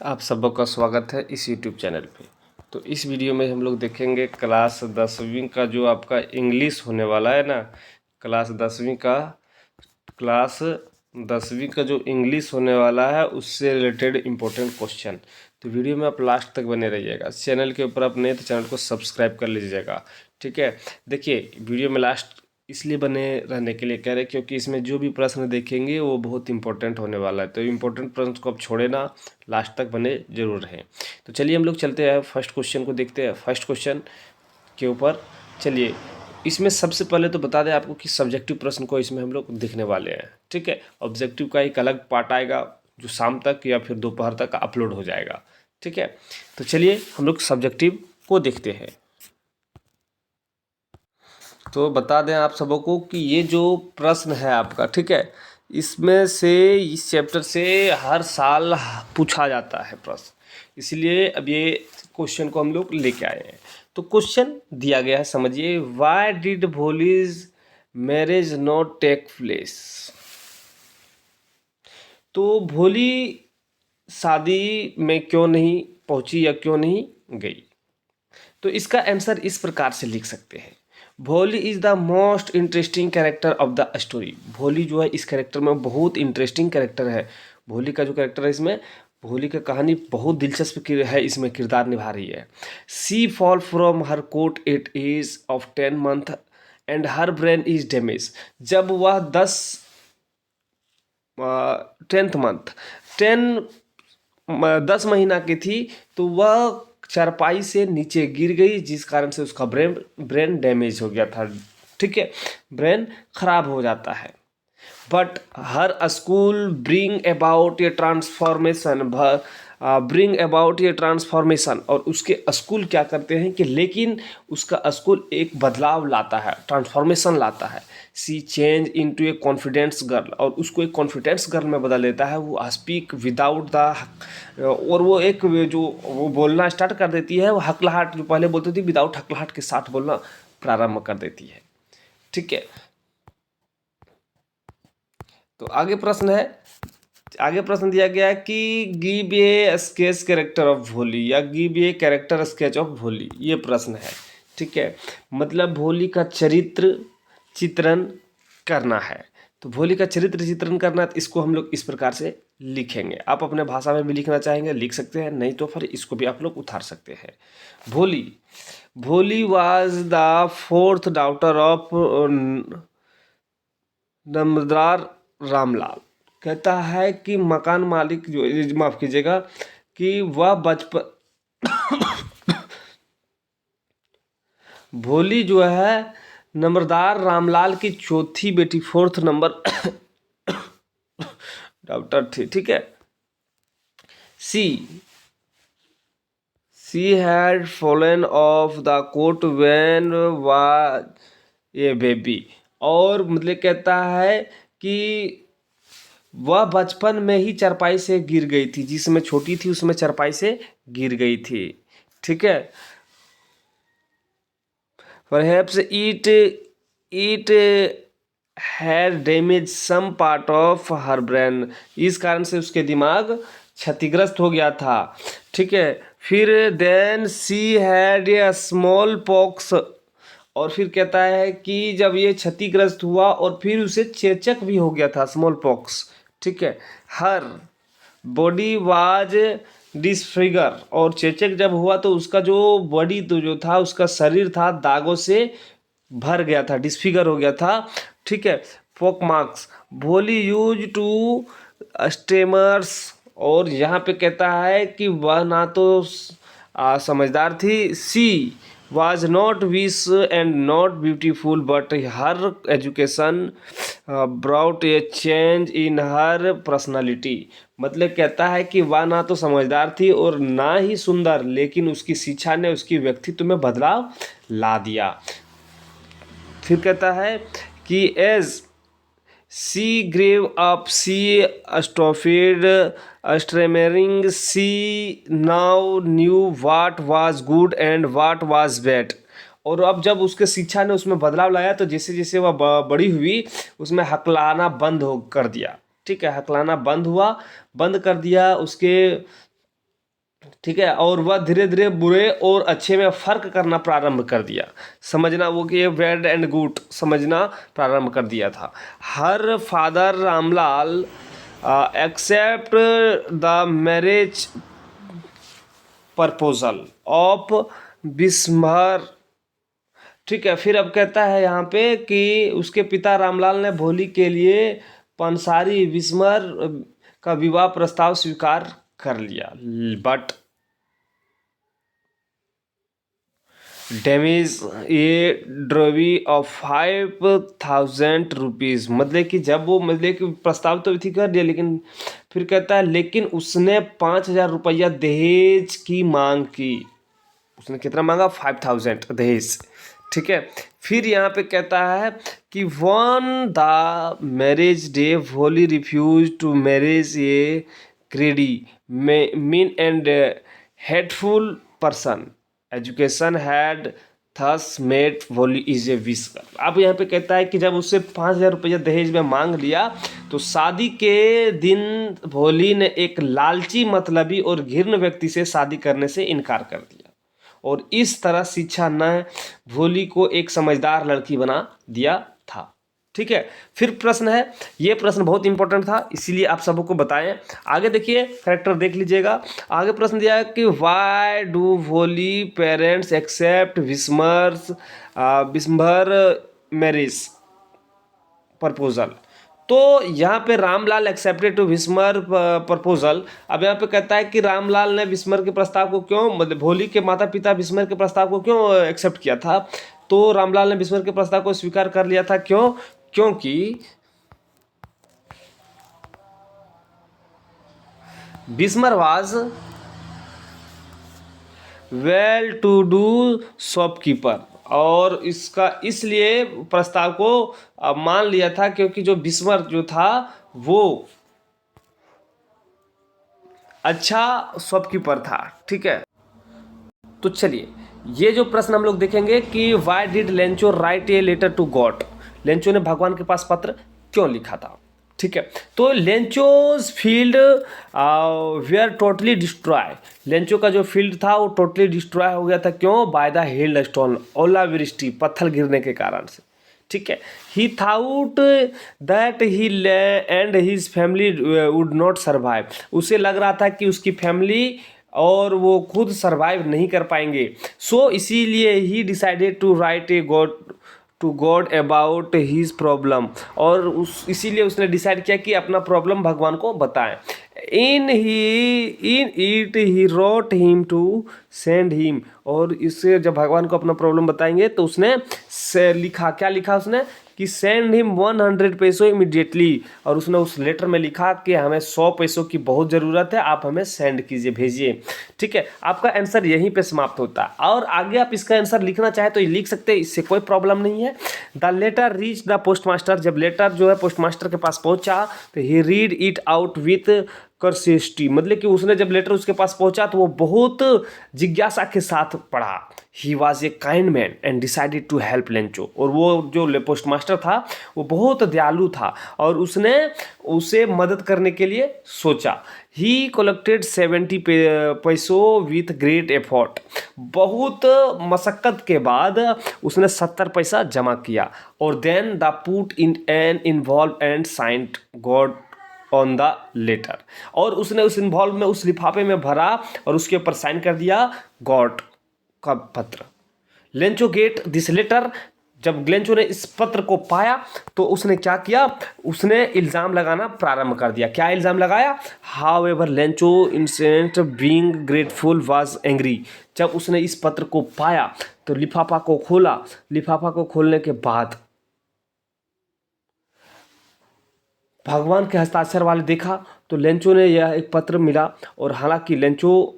आप सबका स्वागत है इस यूट्यूब चैनल पे। तो इस वीडियो में हम लोग देखेंगे क्लास 10वीं का जो आपका इंग्लिश होने वाला है ना, क्लास 10वीं का जो इंग्लिश होने वाला है उससे रिलेटेड इम्पोर्टेंट क्वेश्चन। तो वीडियो में आप लास्ट तक बने रहिएगा। चैनल के ऊपर आप नए तो चैनल को सब्सक्राइब कर लीजिएगा, ठीक है। देखिए, वीडियो में लास्ट इसलिए बने रहने के लिए कह रहे हैं क्योंकि इसमें जो भी प्रश्न देखेंगे वो बहुत इंपॉर्टेंट होने वाला है। तो इम्पोर्टेंट प्रश्न को आप छोड़े ना, लास्ट तक बने जरूर रहें। तो चलिए हम लोग चलते हैं, फर्स्ट क्वेश्चन को देखते हैं। फर्स्ट क्वेश्चन के ऊपर चलिए, इसमें सबसे पहले तो बता दें आपको कि सब्जेक्टिव प्रश्न को इसमें हम लोग देखने वाले हैं, ठीक है। ऑब्जेक्टिव का एक अलग पार्ट आएगा जो शाम तक या फिर दोपहर तक अपलोड हो जाएगा, ठीक है। तो चलिए हम लोग सब्जेक्टिव को देखते हैं। तो बता दें आप सबों को कि ये जो प्रश्न है आपका, ठीक है, इसमें से इस चैप्टर से हर साल पूछा जाता है प्रश्न, इसलिए अब ये क्वेश्चन को हम लोग लेके आए हैं। तो क्वेश्चन दिया गया है, समझिए। Why did Bholi's marriage not take place. तो भोली शादी में क्यों नहीं पहुंची या क्यों नहीं गई। तो इसका आंसर इस प्रकार से लिख सकते हैं। भोली is the most interesting character of the story. भोली जो है इस कैरेक्टर में बहुत इंटरेस्टिंग कैरेक्टर है। भोली का जो कैरेक्टर है इसमें, भोली का कहानी बहुत दिलचस्प है, इसमें किरदार निभा रही है। She fall from her cot at age of 10 months and her brain is damage. जब वह 10th मंथ 10 महीना की थी तो वह चारपाई से नीचे गिर गई, जिस कारण से उसका ब्रेन डैमेज हो गया था, ठीक है, ब्रेन खराब हो जाता है। But her school bring about ये ट्रांसफॉर्मेशन, और उसके स्कूल क्या करते हैं कि लेकिन उसका स्कूल एक बदलाव लाता है, ट्रांसफॉर्मेशन लाता है। सी चेंज इनटू ए कॉन्फिडेंस गर्ल, और उसको एक कॉन्फिडेंस गर्ल में बदल देता है। वो स्पीक विदाउट द, और वो एक जो वो बोलना स्टार्ट कर देती है, वो हकलाहट, जो पहले बोलती थी विदाउट हकलाहट के साथ बोलना प्रारंभ कर देती है, ठीक है। तो आगे प्रश्न दिया गया है कि give a sketch character of भोली या give a character sketch of भोली, ये प्रश्न है, ठीक है। मतलब भोली का चरित्र चित्रण करना है। तो भोली का चरित्र चित्रण करना है, तो इसको हम लोग इस प्रकार से लिखेंगे। आप अपने भाषा में भी लिखना चाहेंगे लिख सकते हैं, नहीं तो फिर इसको भी आप लोग उतार सकते हैं। Bholi Bholi was the fourth daughter of Numberdar Ramlal. कहता है कि मकान मालिक जो, माफ कीजिएगा, कि वह बचपन भोली जो है नंबरदार रामलाल की चौथी बेटी, फोर्थ नंबर डॉक्टर थी, ठीक है। She had fallen off the cot when was a baby, और मतलब कहता है कि वह बचपन में ही चरपाई से गिर गई थी, जिसमें छोटी थी उसमें चरपाई से गिर गई थी, ठीक है। Perhaps it had damage some part of her brain, इस कारण से उसके दिमाग क्षतिग्रस्त हो गया था, ठीक है। फिर then she had a smallpox, और फिर कहता है कि जब ये क्षतिग्रस्त हुआ और फिर उसे चेचक भी हो गया था, स्मॉल पॉक्स, ठीक है। हर बॉडी वाज डिसफिगर, और चेचक जब हुआ तो उसका जो बॉडी तो जो था, उसका शरीर था दागों से भर गया था, डिसफिगर हो गया था, ठीक है। पोक मार्क्स भोली यूज टू स्टेमर्स, और यहाँ पे कहता है कि वह ना तो समझदार थी। सी was not wish and not beautiful, but her education brought a change in her personality। मतलब कहता है कि वह ना तो समझदार थी और ना ही सुंदर, लेकिन उसकी शिक्षा ने उसकी व्यक्तित्व में बदलाव ला दिया। फिर कहता है कि as she grew up she stopped stammering, she now knew what was good and what was bad. और अब जब उसके शिक्षा ने उसमें बदलाव लाया, तो जैसे जैसे वह बड़ी हुई उसमें हकलाना बंद हो कर दिया, ठीक है। हकलाना बंद कर दिया, उसके ठीक है, और वह धीरे धीरे बुरे और अच्छे में फ़र्क करना प्रारंभ कर दिया, समझना वो कि ये बैड एंड गुड समझना प्रारंभ कर दिया था। Her father Ramlal accept the marriage proposal of Bishamber. ठीक है, फिर अब कहता है यहाँ पे कि उसके पिता रामलाल ने भोली के लिए पंसारी बिस्मर का विवाह प्रस्ताव स्वीकार कर लिया, बट डैमेज ये ड्रॉवी ऑफ 5,000 रुपीज़। मतलब कि जब वो मतलब कि प्रस्ताव तो ठीक कर दिया, लेकिन फिर कहता है लेकिन उसने 5,000 रुपया दहेज की मांग की। उसने कितना मांगा? 5,000 दहेज। ठीक है, फिर यहाँ पे कहता है कि on the marriage day Bholi refuse to marriage a greedy mean and hateful person education had thus made Bholi is a whisker. अब यहाँ पे कहता है कि जब उससे 5,000 रुपया दहेज में मांग लिया तो शादी के दिन भोली ने एक लालची मतलबी और घृण्य व्यक्ति से शादी करने से इनकार कर दिया, और इस तरह शिक्षा ने भोली को एक समझदार लड़की बना दिया था। ठीक है, फिर प्रश्न है, ये प्रश्न बहुत इंपॉर्टेंट था इसीलिए आप सबको बताएं। आगे देखिए, करेक्टर देख लीजिएगा। आगे प्रश्न दिया है कि व्हाई डू भोली पेरेंट्स एक्सेप्ट बिस्मर मैरिज प्रपोजल। तो यहाँ पे रामलाल एक्सेप्टेड टू विस्मर प्रपोजल। अब यहाँ पे कहता है कि रामलाल ने विस्मर के प्रस्ताव को क्यों, मतलब भोली के माता पिता विस्मर के प्रस्ताव को क्यों एक्सेप्ट किया था। तो रामलाल ने विस्मर के प्रस्ताव को स्वीकार कर लिया था, क्यों? क्योंकि Bishamber was well to do shopkeeper, और इसका इसलिए प्रस्ताव को मान लिया था क्योंकि जो विस्मर जो था वो अच्छा शॉपकीपर था। ठीक है, तो चलिए ये जो प्रश्न हम लोग देखेंगे कि why did Lencho write a letter to God. Lencho ने भगवान के पास पत्र क्यों लिखा था। ठीक है, तो Lencho's field were totally destroy. Lencho का जो फील्ड था वो टोटली डिस्ट्रॉय हो गया था, क्यों? बाय द हेल्ड स्टोन, ओलावृष्टि, पत्थर गिरने के कारण से। ठीक है, he thought that he and his family would not survive. उसे लग रहा था कि उसकी फैमिली और वो खुद सर्वाइव नहीं कर पाएंगे। सो इसीलिए he decided to write a God about his problem, और इसीलिए उसने डिसाइड किया कि अपना प्रॉब्लम भगवान को बताएं। In it he wrote him to send him, और इससे जब भगवान को अपना प्रॉब्लम बताएंगे तो उसने लिखा, क्या लिखा उसने कि सेंड हिम 100 पैसों इमीडिएटली, और उसने उस लेटर में लिखा कि हमें 100 पैसों की बहुत ज़रूरत है, आप हमें सेंड कीजिए, भेजिए। ठीक है, आपका आंसर यहीं पे समाप्त होता है, और आगे आप इसका आंसर लिखना चाहे तो ये लिख सकते हैं, इससे कोई प्रॉब्लम नहीं है। The letter reach the postmaster. जब लेटर जो है पोस्ट मास्टर के पास पहुंचा तो he read it out with curiosity, मतलब कि उसने जब लेटर उसके पास पहुंचा तो वो बहुत जिज्ञासा के साथ पढ़ा। He was a kind man and decided to help Lencho, और वो जो पोस्ट मास्टर था वो बहुत दयालु था और उसने उसे मदद करने के लिए सोचा। ही कलेक्टेड 70 पैसों विथ ग्रेट एफर्ट। बहुत मशक्क़त के बाद उसने 70 पैसा जमा किया, और then the put in an envelope and signed God on the letter, और उसने उस इन्वॉल्व में उस लिफाफे में भरा और उसके ऊपर साइन कर दिया गॉड का पत्र। Lencho get this letter. जब लेंचो ने इस पत्र को पाया तो उसने क्या किया, उसने इल्ज़ाम लगाना प्रारंभ कर दिया। क्या इल्ज़ाम लगाया? How ever Lencho instant being grateful was angry. जब उसने इस पत्र को पाया तो लिफाफा को खोला। लिफाफा को खोलने के बाद भगवान के हस्ताक्षर वाले देखा तो लेंचो ने यह एक पत्र मिला, और हालांकि लेंचो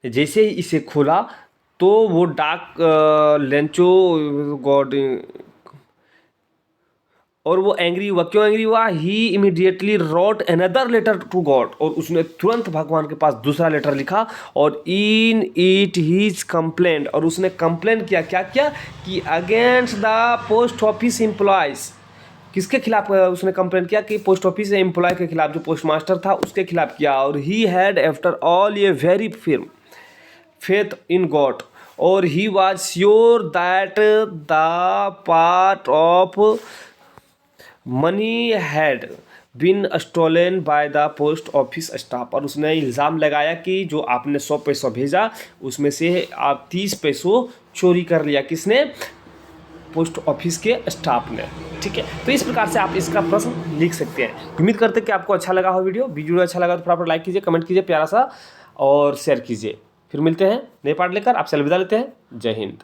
जैसे ही इसे खोला तो वो डाक लेंचो गॉड, और वो एंग्री हुआ। क्यों एंग्री हुआ? He immediately wrote another letter to God, और उसने तुरंत भगवान के पास दूसरा लेटर लिखा, और इन इट हीज कंप्लेंट, और उसने कंप्लेंट किया। क्या किया? कि against the post office employees, किसके खिलाफ उसने कंप्लेंट किया कि पोस्ट ऑफिस एम्प्लॉय के खिलाफ, जो पोस्ट मास्टर था उसके खिलाफ किया। और he had after all a very firm faith in God, or he was sure that the part of money had been stolen by the post office staff। और उसने इल्ज़ाम लगाया कि जो आपने 100 पैसा भेजा उसमें से आप 30 पैसों चोरी कर लिया। किसने? पोस्ट ऑफिस के स्टाफ ने। ठीक है, तो इस प्रकार से आप इसका प्रश्न लिख सकते हैं। उम्मीद करते हैं कि आपको अच्छा लगा हो वीडियो अच्छा लगा तो फटाफट लाइक कीजिए, कमेंट कीजिए प्यारा सा और शेयर कीजिए। फिर मिलते हैं नए पार्ट लेकर, आपसे अलविदा लेते हैं। जय हिंद।